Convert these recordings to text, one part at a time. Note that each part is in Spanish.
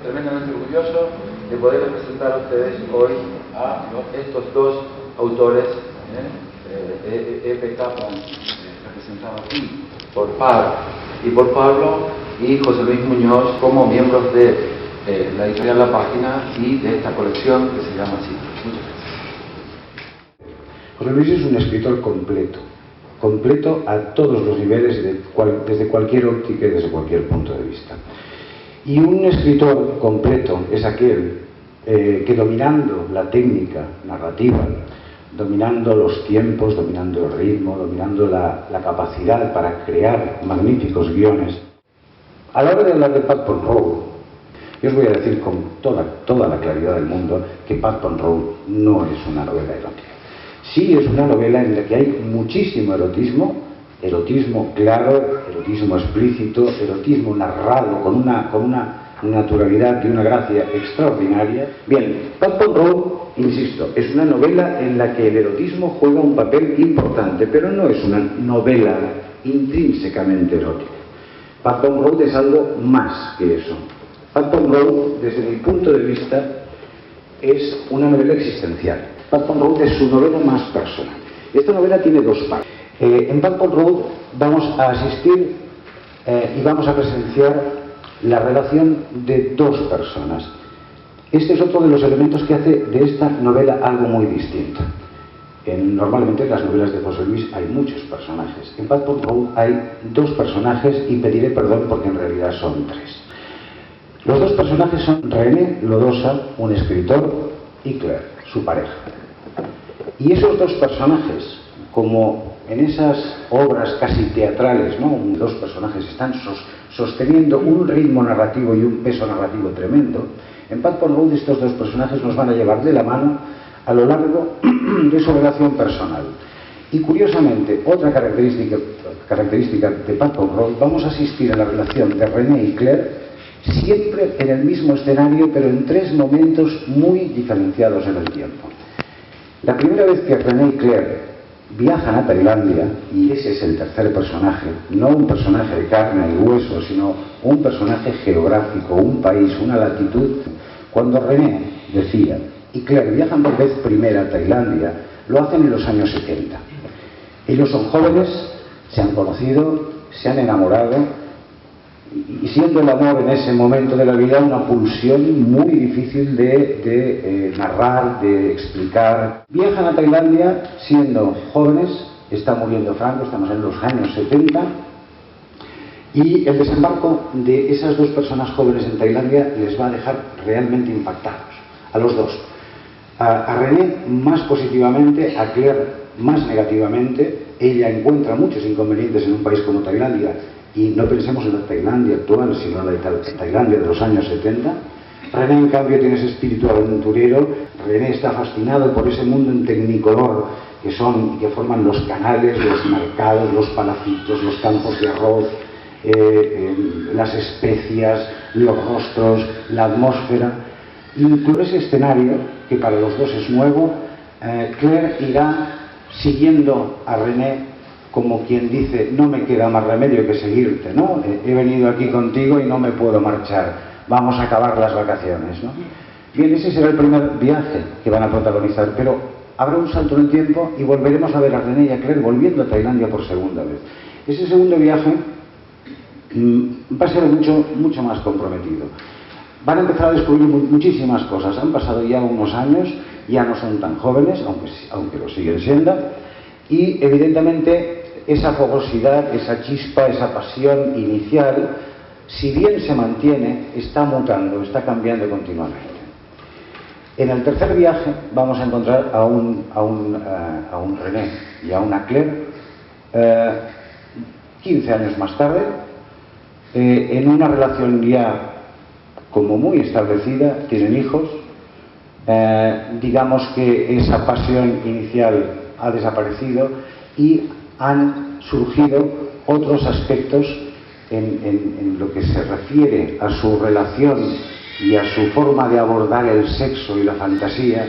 Tremendamente orgulloso de poder presentar a ustedes hoy a estos dos autores, E.P. Kaplan, representado aquí por Pablo y José Luis Muñoz como miembros de la editorial La Página y de esta colección que se llama así. Muchas gracias. José Luis es un escritor completo a todos los niveles, desde cualquier óptica y desde cualquier punto de vista. Y un escritor completo es aquel que dominando la técnica narrativa, dominando los tiempos, dominando el ritmo, dominando la capacidad para crear magníficos guiones. A la hora de hablar de Putnam Road, yo os voy a decir con toda la claridad del mundo que Putnam Road no es una novela erótica. Sí es una novela en la que hay muchísimo erotismo claro, erotismo explícito, erotismo narrado con una naturalidad y una gracia extraordinaria. Bien, Putnam Road, insisto, es una novela en la que el erotismo juega un papel importante, pero no es una novela intrínsecamente erótica. Putnam Road es algo más que eso. Putnam Road, desde mi punto de vista, es una novela existencial. Putnam Road es su novela más personal. Esta novela tiene dos partes. En Putnam Road vamos a asistir y vamos a presenciar la relación de dos personas. Este es otro de los elementos que hace de esta novela algo muy distinto. Normalmente en las novelas de José Luis hay muchos personajes. En Putnam Road hay dos personajes y pediré perdón porque en realidad son tres. Los dos personajes son René Lodosa, un escritor, y Claire, su pareja. Y esos dos personajes, como en esas obras casi teatrales, ¿no? Dos personajes están sosteniendo un ritmo narrativo y un peso narrativo tremendo. En Putnam Road estos dos personajes nos van a llevar de la mano a lo largo de su relación personal. Y curiosamente, otra característica de Putnam Road, vamos a asistir a la relación de René y Claire siempre en el mismo escenario, pero en tres momentos muy diferenciados en el tiempo. La primera vez que René y Claire viajan a Tailandia, y ese es el tercer personaje, no un personaje de carne y hueso, sino un personaje geográfico, un país, una latitud. Cuando René decía y Claire viajan por vez primera a Tailandia, lo hacen en los años 70. Ellos son jóvenes, se han conocido, se han enamorado, y siendo el amor en ese momento de la vida una pulsión muy difícil de narrar, de explicar. Viajan a Tailandia siendo jóvenes, está muriendo Franco, estamos en los años 70, y el desembarco de esas dos personas jóvenes en Tailandia les va a dejar realmente impactados, a los dos. A René más positivamente, a Claire más negativamente. Ella encuentra muchos inconvenientes en un país como Tailandia, y no pensemos en la Tailandia actual, sino en la Tailandia de los años 70. René, en cambio, tiene ese espíritu aventurero. René está fascinado por ese mundo en tecnicolor que forman los canales, los mercados, los palacitos, los campos de arroz, las especias, los rostros, la atmósfera. Incluso ese escenario, que para los dos es nuevo, Claire irá siguiendo a René como quien dice, no me queda más remedio que seguirte, ¿no? He venido aquí contigo y no me puedo marchar, vamos a acabar las vacaciones, ¿no? Bien, ese será el primer viaje que van a protagonizar, pero habrá un salto en el tiempo y volveremos a ver a René y a Claire volviendo a Tailandia por segunda vez. Ese segundo viaje va a ser mucho más comprometido. Van a empezar a descubrir muchísimas cosas. Han pasado ya unos años, ya no son tan jóvenes, aunque lo siguen siendo, y evidentemente esa fogosidad, esa chispa, esa pasión inicial, si bien se mantiene, está mutando, está cambiando continuamente. En el tercer viaje vamos a encontrar a un René y a una Claire 15 años más tarde, en una relación ya como muy establecida, tienen hijos, digamos que esa pasión inicial ha desaparecido y han surgido otros aspectos en lo que se refiere a su relación y a su forma de abordar el sexo y la fantasía,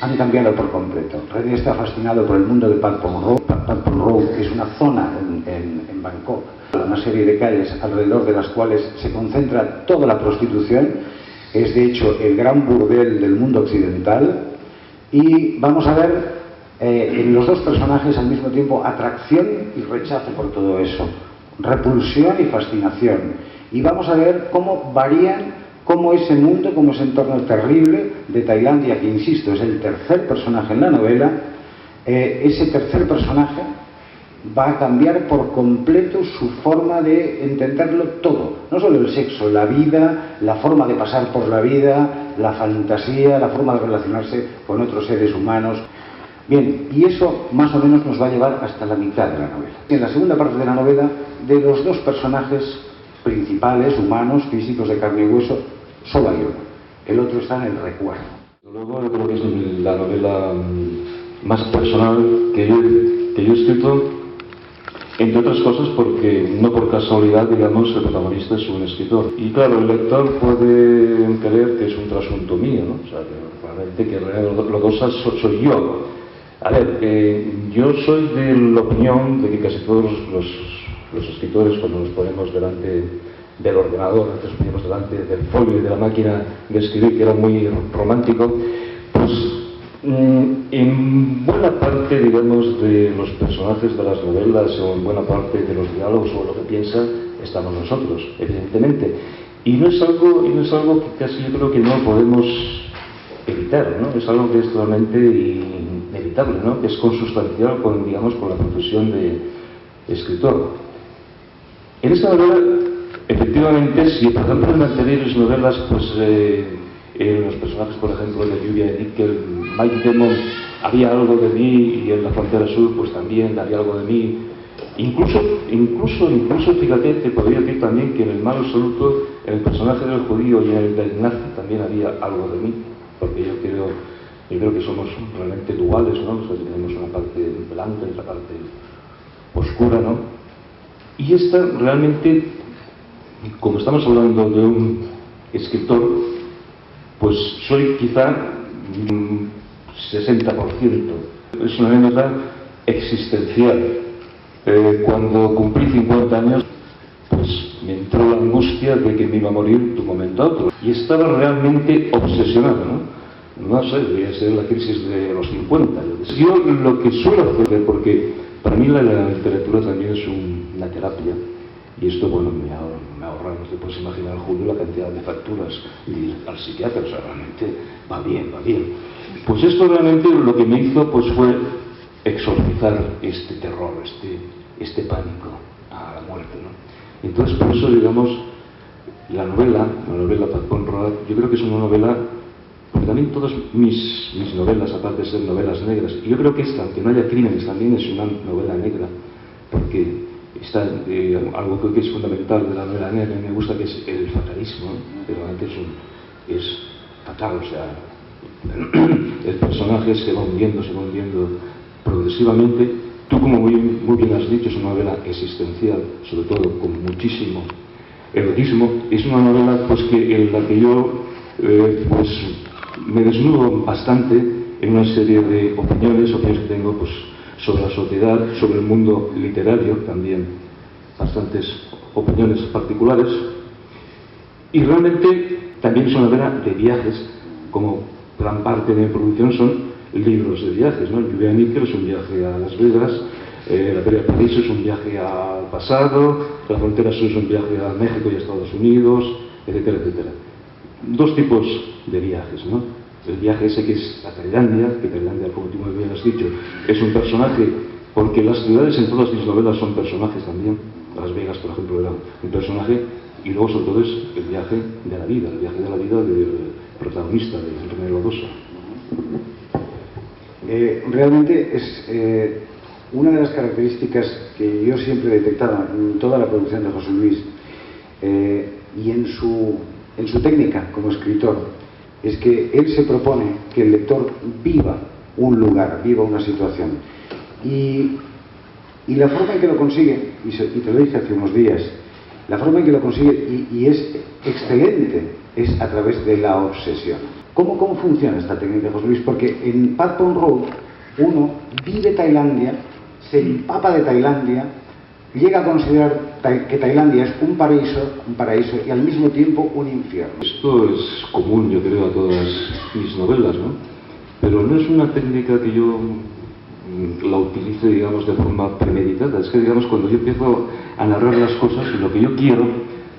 han cambiado por completo. René está fascinado por el mundo de Padpong Road. Padpong Road es una zona en Bangkok, una serie de calles alrededor de las cuales se concentra toda la prostitución. Es de hecho el gran burdel del mundo occidental. Y vamos a ver en los dos personajes al mismo tiempo atracción y rechazo por todo eso, repulsión y fascinación. Y vamos a ver cómo varían, cómo ese mundo, cómo ese entorno terrible de Tailandia, que insisto es el tercer personaje en la novela, ese tercer personaje va a cambiar por completo su forma de entenderlo todo, no solo el sexo, la vida, la forma de pasar por la vida, la fantasía, la forma de relacionarse con otros seres humanos. Bien, y eso más o menos nos va a llevar hasta la mitad de la novela. En la segunda parte de la novela, de los dos personajes principales, humanos, físicos de carne y hueso, solo hay uno. El otro está en el recuerdo. Luego yo creo que es la novela más personal que yo he escrito, entre otras cosas porque no por casualidad, digamos, el protagonista es un escritor. Y claro, el lector puede creer que es un trasunto mío, ¿no? O sea, que realmente que lo cosa soy yo. A ver, yo soy de la opinión de que casi todos los escritores, cuando nos ponemos delante del ordenador, antes nos poníamos delante del folio y de la máquina de escribir, que era muy romántico, pues en buena parte, digamos, de los personajes de las novelas o en buena parte de los diálogos o lo que piensan, estamos nosotros, evidentemente. Y no es algo que casi yo creo que no podemos evitar, ¿no? Es algo que es totalmente inevitable, ¿no? Que es consustancial con, digamos, con la profesión de escritor. En esta novela, efectivamente, si por ejemplo en anteriores novelas, pues en los personajes, por ejemplo, de Lluvia de Níquel, Mike Demon, había algo de mí, y en La Frontera Sur, pues también había algo de mí. Incluso, fíjate, te podría decir también que en El Mal Absoluto, en el personaje del judío y en el del nazi también había algo de mí, porque yo creo que somos realmente duales, ¿no? O sea, tenemos una parte blanca y otra parte oscura, ¿no? Y esta realmente, como estamos hablando de un escritor, pues soy quizá 60%. Es una anécdota existencial. Cuando cumplí 50 años, pues me entró la angustia de que me iba a morir de un momento a otro. Y estaba realmente obsesionado, ¿no? No sé, debía ser la crisis de los 50. Yo lo que suelo hacer, porque para mí la literatura también es una terapia, y esto, bueno, me ahorra, no te puedes imaginar, Julio, la cantidad de facturas y al psiquiatra, o sea, realmente va bien. Pues esto realmente lo que me hizo pues fue exorcizar este terror, este pánico a la muerte, ¿no? Entonces, por eso, digamos, la novela Padpong Road, yo creo que es una novela, porque también todas mis novelas, aparte de ser novelas negras, y yo creo que esta, aunque no haya crímenes, también es una novela negra, porque está algo que es fundamental de la novela negra, me gusta, que es el fatalismo, ¿no? Pero antes es fatal, o sea, el personaje se va hundiendo progresivamente. Tú, como muy bien has dicho, es una novela existencial, sobre todo con muchísimo erotismo. Es una novela pues en la que yo pues me desnudo bastante en una serie de opiniones que tengo pues sobre la sociedad, sobre el mundo literario, también bastantes opiniones particulares. Y realmente también es una novela de viajes, como gran parte de mi producción son libros de viajes, ¿no? Lluvia de Níquel es un viaje a Las Vegas, La Feria de París es un viaje al pasado, La Frontera Sur es un viaje a México y a Estados Unidos, etcétera, etcétera. Dos tipos de viajes, ¿no? El viaje ese que es a Tailandia, que Tailandia, como tú muy bien has dicho, es un personaje, porque las ciudades en todas mis novelas son personajes también. Las Vegas, por ejemplo, era un personaje, y luego sobre todo es el viaje de la vida, del protagonista, de René Lodosa. Realmente es una de las características que yo siempre detectaba en toda la producción de José Luis y en su técnica como escritor, es que él se propone que el lector viva un lugar, viva una situación, y la forma en que lo consigue, y te lo dije hace unos días, la forma en que lo consigue, y es excelente, es a través de la obsesión. ¿Cómo funciona esta técnica, José Luis? Porque en Pat Pong Road uno vive Tailandia, se empapa de Tailandia, llega a considerar que Tailandia es un paraíso y al mismo tiempo un infierno. Esto es común, yo creo, a todas mis novelas, ¿no? Pero no es una técnica que yo la utilice, digamos, de forma premeditada. Es que, digamos, cuando yo empiezo a narrar las cosas, lo que yo quiero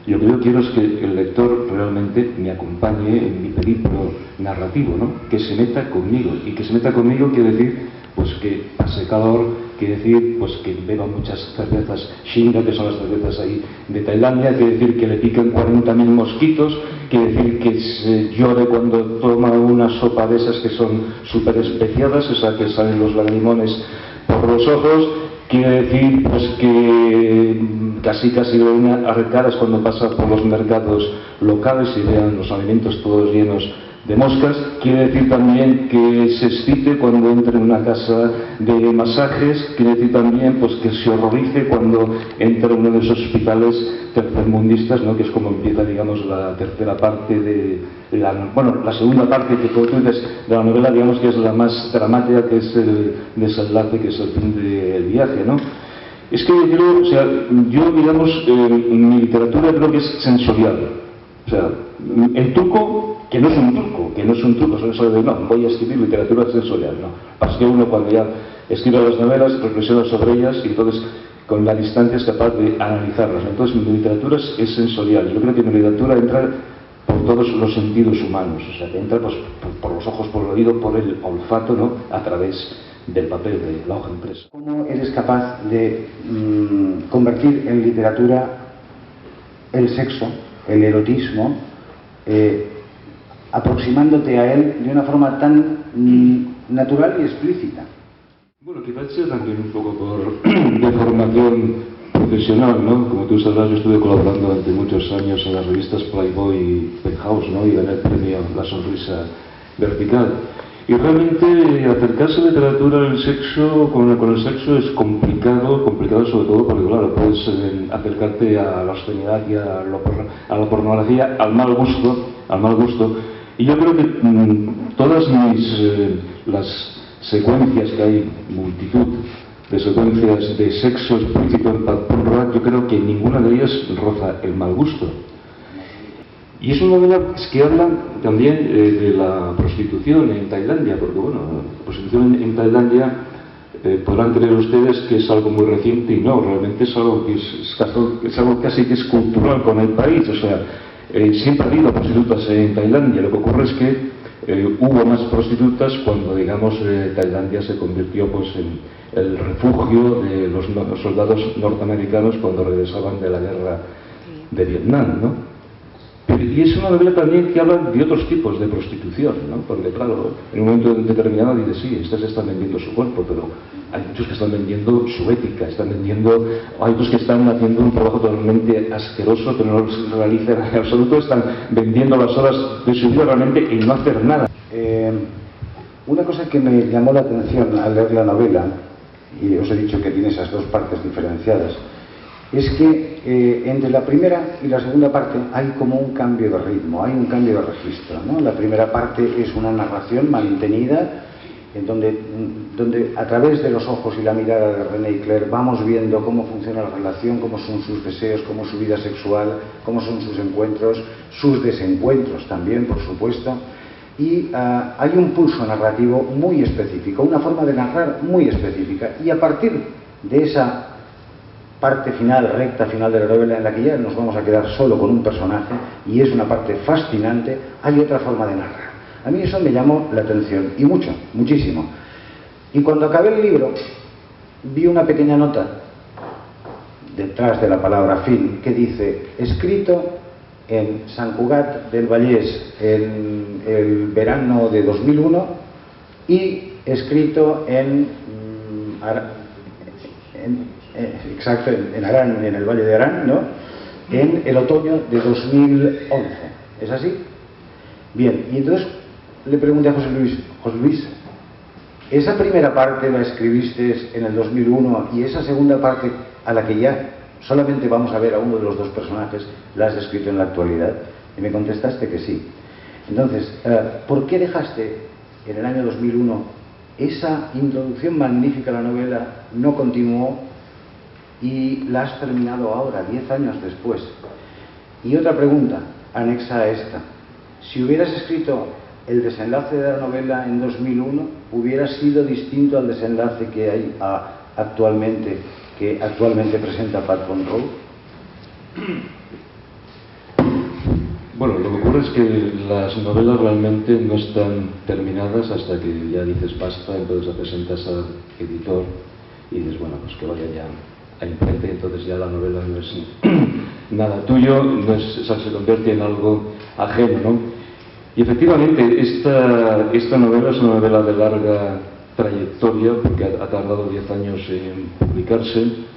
es que el lector realmente me acompañe en mi periplo narrativo, ¿no? Que se meta conmigo. Y que se meta conmigo quiere decir, pues, que pase calor, quiere decir, pues, que beba muchas cervezas Shinga, que son las cervezas ahí de Tailandia, quiere decir que le piquen 40.000 mosquitos, quiere decir que se llore cuando toma una sopa de esas que son súper especiadas, o sea, que salen los lagrimones por los ojos. Quiere decir, pues, que casi le ven arcadas cuando pasa por los mercados locales y vean los alimentos todos llenos de moscas. Quiere decir también que se excite cuando entre en una casa de masajes. Quiere decir también, pues, que se horrorice cuando entra en uno de esos hospitales tercermundistas, ¿no? Que es como empieza, digamos, la tercera parte de la segunda parte que tú dices de la novela, digamos, que es la más dramática, que es el desenlace, que es el fin del viaje, ¿no? Es que yo creo, o sea, yo, digamos, mi literatura creo que es sensorial. O sea, el truco, que no es un truco, solo eso de, no, voy a escribir literatura sensorial, no. Pasa que uno, cuando ya escribe las novelas, reflexiona sobre ellas y entonces con la distancia es capaz de analizarlas. Entonces mi literatura es sensorial. Yo creo que mi literatura entra por todos los sentidos humanos, o sea, que entra, pues, por los ojos, por el oído, por el olfato, ¿no? A través del papel, de la hoja impresa. ¿Cómo eres capaz de convertir en literatura el sexo, el erotismo, aproximándote a él de una forma tan natural y explícita? Bueno, quizás sea también un poco de formación profesional, ¿no? Como tú sabrás, yo estuve colaborando durante muchos años en las revistas Playboy y Penthouse, ¿no? Y gané el premio La Sonrisa Vertical. Y realmente acercarse a la literatura del sexo, con el sexo es complicado sobre todo porque, claro, puedes acercarte a la obscenidad y a la pornografía, al mal gusto. Y yo creo que todas las secuencias, que hay multitud de secuencias de sexo explícito en Pat Pong Road, yo creo que ninguna de ellas roza el mal gusto. Y es una novela que habla también de la prostitución en Tailandia, porque, bueno, la prostitución en Tailandia podrán creer ustedes que es algo muy reciente, y no, realmente es algo que es algo casi que es cultural con el país. O sea, siempre ha habido prostitutas en Tailandia. Lo que ocurre es que hubo más prostitutas cuando, digamos, Tailandia se convirtió, pues, en el refugio de los soldados norteamericanos cuando regresaban de la guerra de Vietnam, ¿no? Y es una novela también que habla de otros tipos de prostitución, ¿no? Porque, claro, en un momento determinado dice, sí, estas están vendiendo su cuerpo, pero hay muchos que están vendiendo su ética, hay otros que están haciendo un trabajo totalmente asqueroso, que no se realiza en absoluto, están vendiendo las horas de su vida realmente y no hacer nada. Una cosa que me llamó la atención al leer la novela, y os he dicho que tiene esas dos partes diferenciadas, es que entre la primera y la segunda parte hay como un cambio de ritmo, hay un cambio de registro, ¿no? La primera parte es una narración mantenida, en donde a través de los ojos y la mirada de René y Claire vamos viendo cómo funciona la relación, cómo son sus deseos, cómo es su vida sexual, cómo son sus encuentros, sus desencuentros también, por supuesto. Y hay un pulso narrativo muy específico, una forma de narrar muy específica, y a partir de esa parte final, recta final de la novela, en la que ya nos vamos a quedar solo con un personaje, y es una parte fascinante, hay otra forma de narrar. A mí eso me llamó la atención, y mucho, muchísimo. Y cuando acabé el libro, vi una pequeña nota detrás de la palabra fin, que dice, escrito en Sant Cugat del Vallès en el verano de 2001 y escrito en Arán, en el Valle de Arán, ¿no? En el otoño de 2011. ¿Es así? Bien, y entonces le pregunté a José Luis, ¿esa primera parte la escribiste en el 2001 y esa segunda parte, a la que ya solamente vamos a ver a uno de los dos personajes, la has escrito en la actualidad? Y me contestaste que sí. Entonces, ¿por qué dejaste en el año 2001 esa introducción magnífica a la novela, no continuó y la has terminado ahora, 10 años después? Y otra pregunta, anexa a esta. Si hubieras escrito el desenlace de la novela en 2001, ¿hubiera sido distinto al desenlace que hay actualmente presenta Pat Conroy? Bueno, lo que ocurre es que las novelas realmente no están terminadas hasta que ya dices basta, entonces la presentas al editor y dices, bueno, pues que vaya ya a imprenta, entonces ya la novela no es nada tuyo, no es, o sea, se convierte en algo ajeno, ¿no? Y efectivamente, esta novela es una novela de larga trayectoria, porque ha tardado 10 años en publicarse.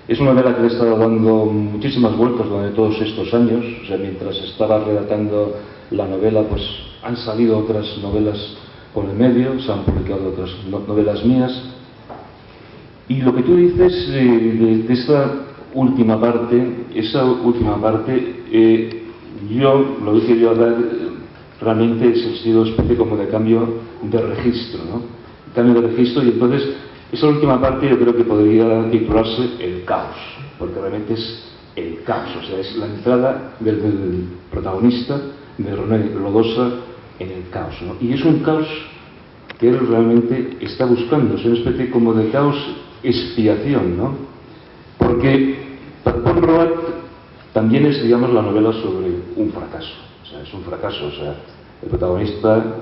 Es una novela que le he estado dando muchísimas vueltas durante todos estos años. O sea, mientras estaba redactando la novela, pues han salido otras novelas por el medio, se han publicado otras novelas mías. Y lo que tú dices de esa última parte, yo lo que quería dar realmente es el sido especie como de cambio de registro, ¿no? Cambio de registro, y entonces esa última parte yo creo que podría titularse El caos, porque realmente es el caos, o sea, es la entrada del protagonista, de René Lodosa, en el caos, ¿no? Y es un caos que él realmente está buscando, es una especie como de caos expiación, ¿no? Porque Pat Road también es, digamos, la novela sobre un fracaso, o sea, es un fracaso, o sea, el protagonista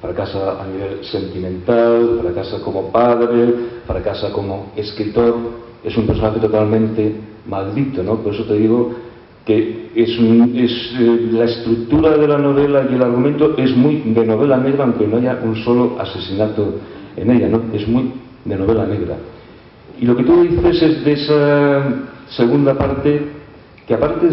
fracasa a nivel sentimental, fracasa como padre, fracasa como escritor, es un personaje totalmente maldito, ¿no? Por eso te digo que la estructura de la novela y el argumento es muy de novela negra, aunque no haya un solo asesinato en ella, ¿no? Es muy de novela negra. Y lo que tú dices es de esa segunda parte, que aparte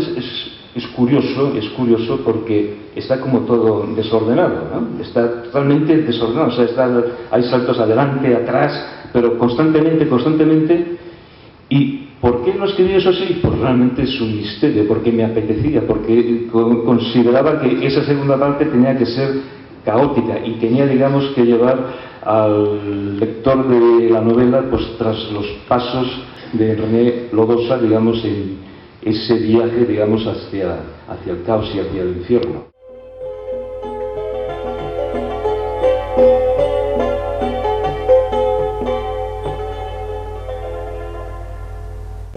es curioso porque está como todo desordenado, ¿no? Está totalmente desordenado, o sea, hay saltos adelante, atrás, pero constantemente. ¿Y por qué lo escribí eso así? Pues realmente es un misterio, porque me apetecía, porque consideraba que esa segunda parte tenía que ser caótica y tenía, digamos, que llevar al lector de la novela pues tras los pasos de René Lodosa, digamos, en ese viaje, digamos, hacia el caos y hacia el infierno.